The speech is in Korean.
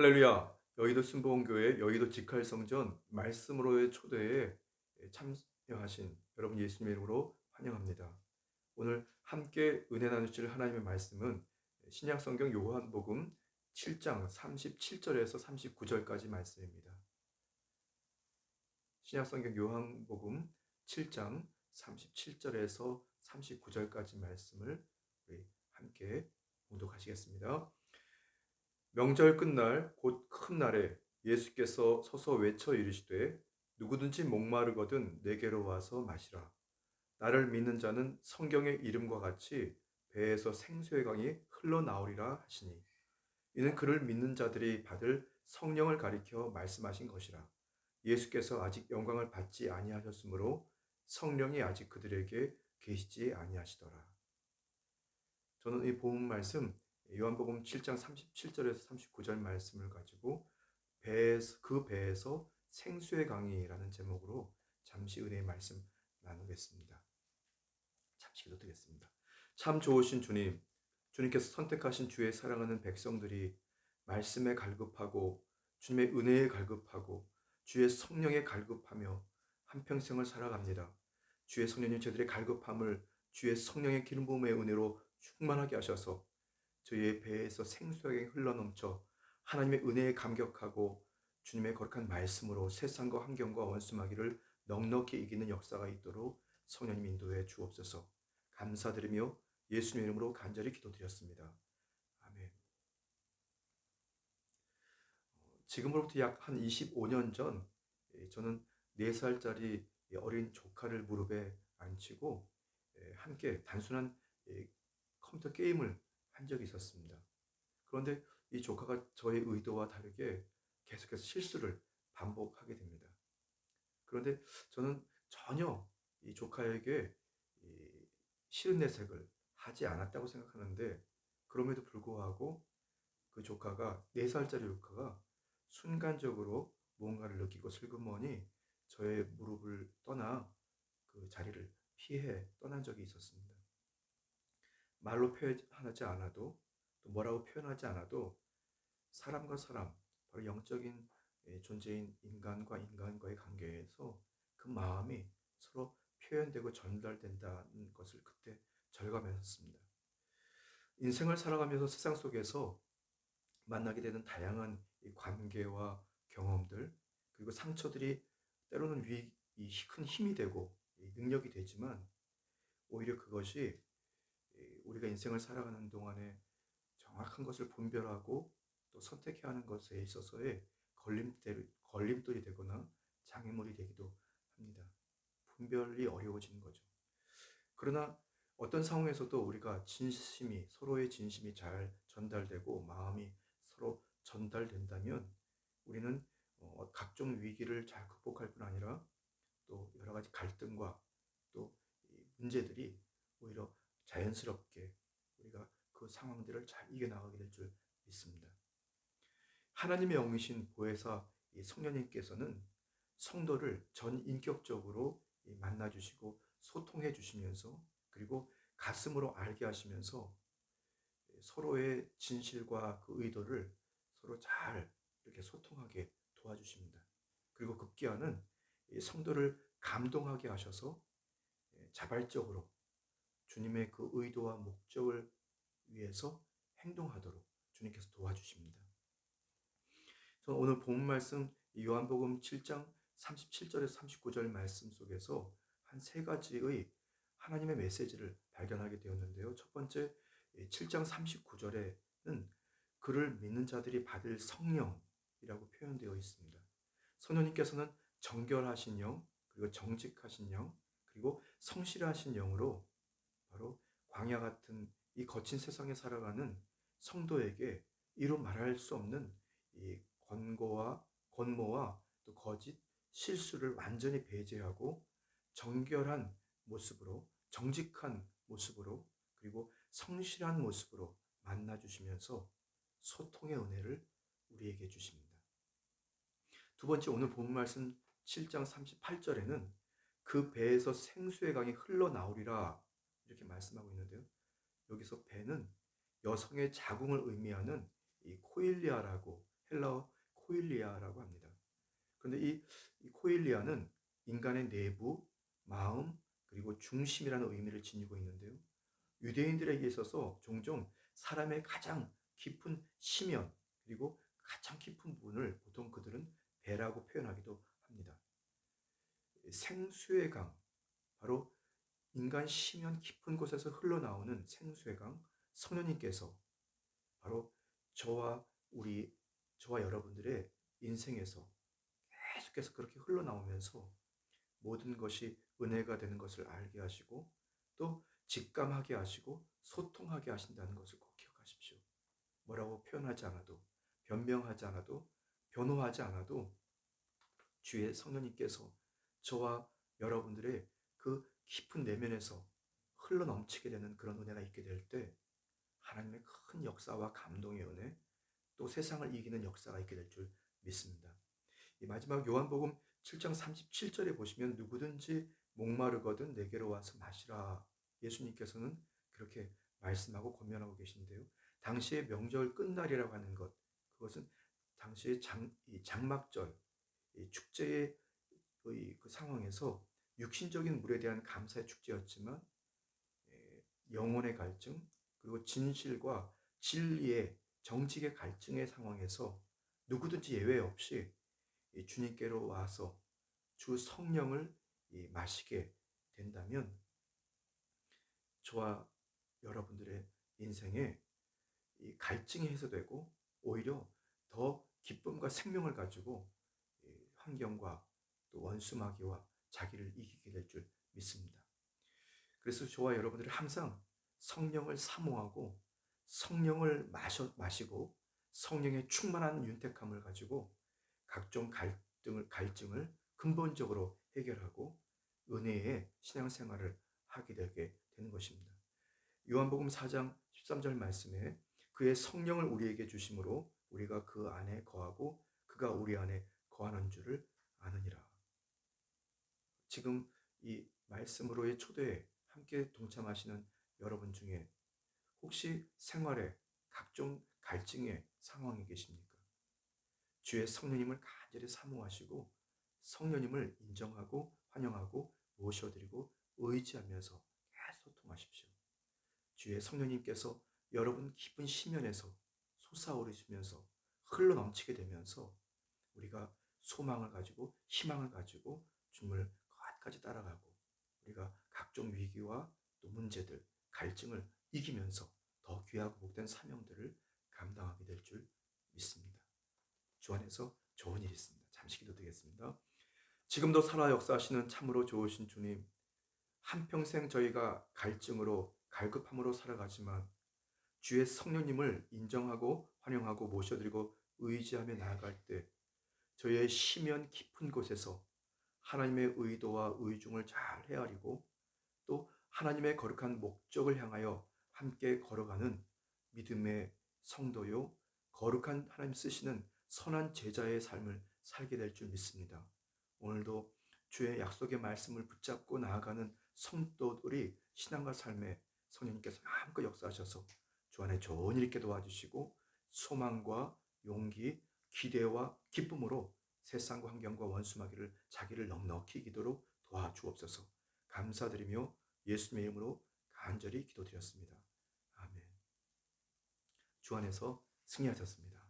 할렐루야! 여의도 순복음교회 여의도 직할성전 말씀으로의 초대에 참여하신 여러분 예수님의 이름으로 환영합니다. 오늘 함께 은혜 나누실 하나님의 말씀은 신약성경 요한복음 7장 37절에서 39절까지 말씀입니다. 신약성경 요한복음 7장 37절에서 39절까지 말씀을 우리 함께 봉독하시겠습니다. 명절 끝날 곧 큰 날에 예수께서 서서 외쳐 이르시되 누구든지 목마르거든 내게로 와서 마시라. 나를 믿는 자는 성경의 이름과 같이 배에서 생수의 강이 흘러나오리라 하시니 이는 그를 믿는 자들이 받을 성령을 가리켜 말씀하신 것이라. 예수께서 아직 영광을 받지 아니하셨으므로 성령이 아직 그들에게 계시지 아니하시더라. 저는 이 본문 말씀 요한복음 7장 37절에서 39절 말씀을 가지고 그 배에서 생수의 강이라는 제목으로 잠시 은혜의 말씀 나누겠습니다. 잠시 기도드리겠습니다. 참 좋으신 주님, 주님께서 선택하신 주의 사랑하는 백성들이 말씀에 갈급하고 주님의 은혜에 갈급하고 주의 성령에 갈급하며 한평생을 살아갑니다. 주의 성령님 저들의 갈급함을 주의 성령의 기름 부음의 은혜로 충만하게 하셔서 저희의 배에서 생수하게 흘러넘쳐 하나님의 은혜에 감격하고 주님의 거룩한 말씀으로 세상과 환경과 원수마귀를 넉넉히 이기는 역사가 있도록 성령님 인도해 주옵소서. 감사드리며 예수님 이름으로 간절히 기도드렸습니다. 아멘. 지금으로부터 약 한 25년 전 저는 4살짜리 어린 조카를 무릎에 앉히고 함께 단순한 컴퓨터 게임을 한 적이 있었습니다. 그런데 이 조카가 저의 의도와 다르게 계속해서 실수를 반복하게 됩니다. 그런데 저는 전혀 이 조카에게 싫은 내색을 하지 않았다고 생각하는데 그럼에도 불구하고 그 조카가 4살짜리 조카가 순간적으로 무언가를 느끼고 슬그머니 저의 무릎을 떠나 그 자리를 피해 떠난 적이 있었습니다. 말로 표현하지 않아도 또 뭐라고 표현하지 않아도 사람과 사람, 바로 영적인 존재인 인간과 인간과의 관계에서 그 마음이 서로 표현되고 전달된다는 것을 그때 절감했습니다. 인생을 살아가면서 세상 속에서 만나게 되는 다양한 이 관계와 경험들 그리고 상처들이 때로는 큰 힘이 되고 능력이 되지만 오히려 그것이 우리가 인생을 살아가는 동안에 정확한 것을 분별하고 또 선택해야 하는 것에 있어서의 걸림돌이 되거나 장애물이 되기도 합니다. 분별이 어려워지는 거죠. 그러나 어떤 상황에서도 우리가 서로의 진심이 잘 전달되고 마음이 서로 전달된다면 우리는 각종 위기를 잘 극복할 뿐 아니라 또 여러 가지 갈등과 또 문제들이 오히려 자연스럽게 우리가 그 상황들을 잘 이겨나가게 될 줄 믿습니다. 하나님의 영이신 보혜사 성령님께서는 성도를 전인격적으로 만나주시고 소통해 주시면서 그리고 가슴으로 알게 하시면서 서로의 진실과 그 의도를 서로 잘 이렇게 소통하게 도와주십니다. 그리고 급기야는 성도를 감동하게 하셔서 자발적으로 주님의 그 의도와 목적을 위해서 행동하도록 주님께서 도와주십니다. 저는 오늘 본 말씀 요한복음 7장 37절에서 39절 말씀 속에서 한 3가지의 하나님의 메시지를 발견하게 되었는데요. 첫 번째 7장 39절에는 그를 믿는 자들이 받을 성령이라고 표현되어 있습니다. 성령님께서는 정결하신 영, 그리고 정직하신 영, 그리고 성실하신 영으로 바로 광야 같은 이 거친 세상에 살아가는 성도에게 이루 말할 수 없는 이 권모와 또 거짓, 실수를 완전히 배제하고 정결한 모습으로, 정직한 모습으로, 그리고 성실한 모습으로 만나주시면서 소통의 은혜를 우리에게 주십니다. 두 번째 오늘 본 말씀 7장 38절에는 그 배에서 생수의 강이 흘러나오리라 이렇게 말씀하고 있는데요. 여기서 배는 여성의 자궁을 의미하는 이 코일리아라고 헬라어 코일리아라고 합니다. 그런데 이 코일리아는 인간의 내부, 마음, 그리고 중심이라는 의미를 지니고 있는데요. 유대인들에게 있어서 종종 사람의 가장 깊은 심연, 그리고 가장 깊은 부분을 보통 그들은 배라고 표현하기도 합니다. 생수의 강, 바로 인간 심연 깊은 곳에서 흘러나오는 생수의 강, 성령님께서 바로 저와 여러분들의 인생에서 계속해서 그렇게 흘러나오면서 모든 것이 은혜가 되는 것을 알게 하시고 또 직감하게 하시고 소통하게 하신다는 것을 꼭 기억하십시오. 뭐라고 표현하지 않아도, 변명하지 않아도, 변호하지 않아도 주의 성령님께서 저와 여러분들의 그 깊은 내면에서 흘러넘치게 되는 그런 은혜가 있게 될 때 하나님의 큰 역사와 감동의 은혜, 또 세상을 이기는 역사가 있게 될 줄 믿습니다. 이 마지막 요한복음 7장 37절에 보시면 누구든지 목마르거든 내게로 와서 마시라. 예수님께서는 그렇게 말씀하고 권면하고 계신데요. 당시의 명절 끝날이라고 하는 것, 그것은 당시의 장막절, 이 축제의 그 상황에서 육신적인 물에 대한 감사의 축제였지만 영혼의 갈증, 그리고 진실과 진리의 정직의 갈증의 상황에서 누구든지 예외 없이 주님께로 와서 주 성령을 마시게 된다면 저와 여러분들의 인생에 이 갈증이 해소되고 오히려 더 기쁨과 생명을 가지고 환경과 또 원수마귀와 자기를 이기게 될 줄 믿습니다. 그래서 저와 여러분들이 항상 성령을 사모하고 성령을 마시고 성령의 충만한 윤택함을 가지고 각종 갈증을 근본적으로 해결하고 은혜의 신앙생활을 하게 되게 되는 것입니다. 요한복음 4장 13절 말씀에 그의 성령을 우리에게 주심으로 우리가 그 안에 거하고 그가 우리 안에 거하는 줄을 아느니라. 지금 이 말씀으로의 초대에 함께 동참하시는 여러분 중에 혹시 생활에 각종 갈증의 상황이 계십니까? 주의 성령님을 간절히 사모하시고 성령님을 인정하고 환영하고 모셔드리고 의지하면서 계속 소통하십시오. 주의 성령님께서 여러분 깊은 심연에서 솟아오르시면서 흘러넘치게 되면서 우리가 소망을 가지고 희망을 가지고 주님을 끝까지 따라가고 우리가 각종 위기와 또 문제들, 갈증을 이기면서 더 귀하고 복된 사명들을 감당하게 될 줄 믿습니다. 주 안에서 좋은 일이 있습니다. 잠시 기도드리겠습니다. 지금도 살아 역사하시는 참으로 좋으신 주님, 한평생 저희가 갈증으로 갈급함으로 살아가지만 주의 성령님을 인정하고 환영하고 모셔드리고 의지하며 나아갈 때 저희의 심연 깊은 곳에서 하나님의 의도와 의중을 잘 헤아리고 또 하나님의 거룩한 목적을 향하여 함께 걸어가는 믿음의 성도요, 거룩한 하나님 쓰시는 선한 제자의 삶을 살게 될 줄 믿습니다. 오늘도 주의 약속의 말씀을 붙잡고 나아가는 성도들이 신앙과 삶에 성령님께서 마음껏 역사하셔서 주 안에 좋은 일 있게 도와주시고 소망과 용기, 기대와 기쁨으로 세상과 환경과 원수마귀를 자기를 넉넉히 이기도록 도와주옵소서. 감사드리며 예수님의 이름으로 간절히 기도드렸습니다. 아멘. 주 안에서 승리하셨습니다.